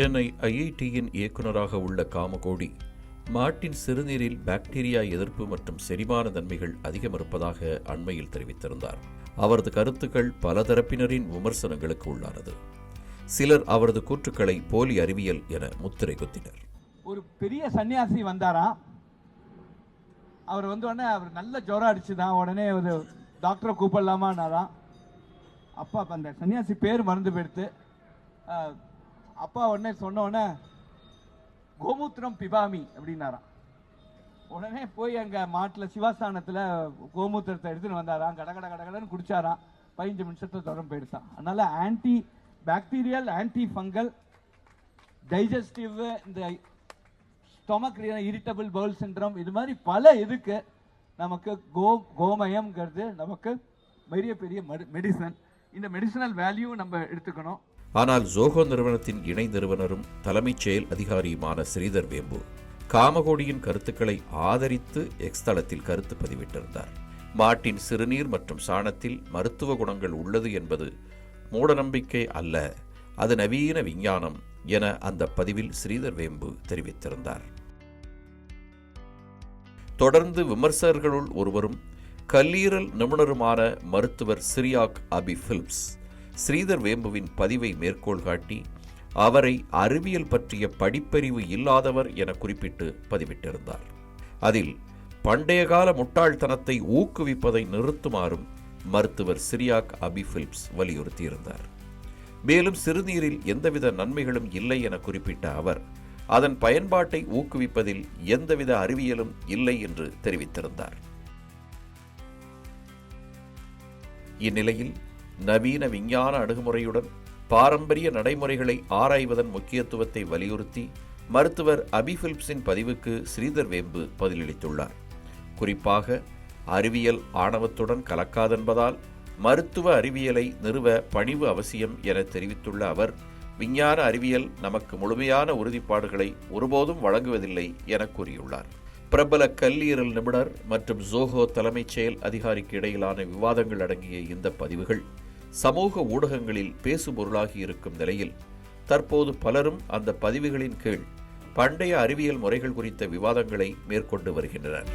சென்னை ஐஐடியின் இயக்குநராக உள்ள காமகோடி, மாட்டின் சிறுநீரில் பாக்டீரியா எதிர்ப்பு மற்றும் செரிமான தன்மைகள் அதிகம் இருப்பதாக அண்மையில் தெரிவித்திருந்தார். அவரது கருத்துக்கள் பல தரப்பினரின் விமர்சனங்களுக்கு உள்ளானது. சிலர் அவரது கூற்றுக்களை போலி அறிவியல் என முத்திரை குத்தினர். ஒரு பெரிய சன்னியாசி வந்தாரா, அவர் உடனே அவர் நல்ல ஜுரம் அடிச்சுதான், உடனே ஒரு டாக்டரை கூப்பிடலாமான்னாராம். அப்பா அந்த சன்னியாசி பேர் மறந்து போயிடுத்து. அப்பா உடனே சொன்ன உடனே கோமூத்திரம் பிபாமி அப்படின்னாராம். உடனே போய் அங்கே மாட்டில் சிவாஸ்தானத்தில் கோமூத்திரத்தை எடுத்துன்னு வந்தாராம். கடன்னு குடிச்சாராம். 15 நிமிஷத்தை தொடர்ந்து போயிடுதான். அதனால anti bacterial, anti fungal, digestive, இந்த ஸ்டொமக் இரிட்டபிள் பவுல் சிண்ட்ரோம், இது மாதிரி பல இதுக்கு நமக்கு கோமயம்ங்கிறது நமக்கு பெரிய மெடிசன். இந்த மெடிசனல் வேல்யூ நம்ம எடுத்துக்கணும். ஆனால் ஜோஹோ நிறுவனத்தின் இணை நிறுவனரும் தலைமைச் செயல் அதிகாரியுமான ஸ்ரீதர் வேம்பு காமகோடியின் கருத்துக்களை ஆதரித்து எக்ஸ் தளத்தில் கருத்து பதிவிட்டிருந்தார். மாட்டின் சிறுநீர் மற்றும் சாணத்தில் மருத்துவ குணங்கள் உள்ளது என்பது மூடநம்பிக்கை அல்ல, அது நவீன விஞ்ஞானம் என அந்த பதிவில் ஸ்ரீதர் வேம்பு தெரிவித்திருந்தார். தொடர்ந்து விமர்சகர்களுள் ஒருவரும் கல்லீரல் நிபுணருமான மருத்துவர் சிரியாக் அபி பிலிப்ஸ் ஸ்ரீதர் வேம்புவின் பதிவை மேற்கோள் காட்டி அவரை அறிவியல் பற்றிய படிப்பறிவு இல்லாதவர் என குறிப்பிட்டு பதிவிட்டிருந்தார். அதில் பண்டைய கால முட்டாள்தனத்தை ஊக்குவிப்பதை நிறுத்துமாறும் மருத்துவர் சிரியாக் அபி பிலிப்ஸ் வலியுறுத்தியிருந்தார். மேலும் சிறுநீரில் எந்தவித நன்மைகளும் இல்லை என குறிப்பிட்ட அவர் அதன் பயன்பாட்டை ஊக்குவிப்பதில் எந்தவித அறிவியலும் இல்லை என்று தெரிவித்திருந்தார். இந்நிலையில் நவீன விஞ்ஞான அணுகுமுறையுடன் பாரம்பரிய நடைமுறைகளை ஆராய்வதன் முக்கியத்துவத்தை வலியுறுத்தி மருத்துவர் அபி பிலிப்ஸின் பதிவுக்கு ஸ்ரீதர் வேம்பு பதிலளித்துள்ளார். குறிப்பாக அறிவியல் ஆணவத்துடன் கலக்காதென்பதால் மருத்துவ அறிவியலை நிறுவ பணிவு அவசியம் என தெரிவித்துள்ள அவர், விஞ்ஞான அறிவியல் நமக்கு முழுமையான உறுதிப்பாடுகளை ஒருபோதும் வழங்குவதில்லை என கூறியுள்ளார். பிரபல கல்லீரல் நிபுணர் மற்றும் ஜோஹோ தலைமைச் செயல் அதிகாரிக்கு இடையிலான விவாதங்கள் அடங்கிய இந்த பதிவுகள் சமூக ஊடகங்களில் பேசுபொருளாகி இருக்கும் நிலையில் தற்போது பலரும் அந்த பதிவுகளின் கீழ் பண்டைய அறிவியல் முறைகள் குறித்த விவாதங்களை மேற்கொண்டு வருகின்றனர்.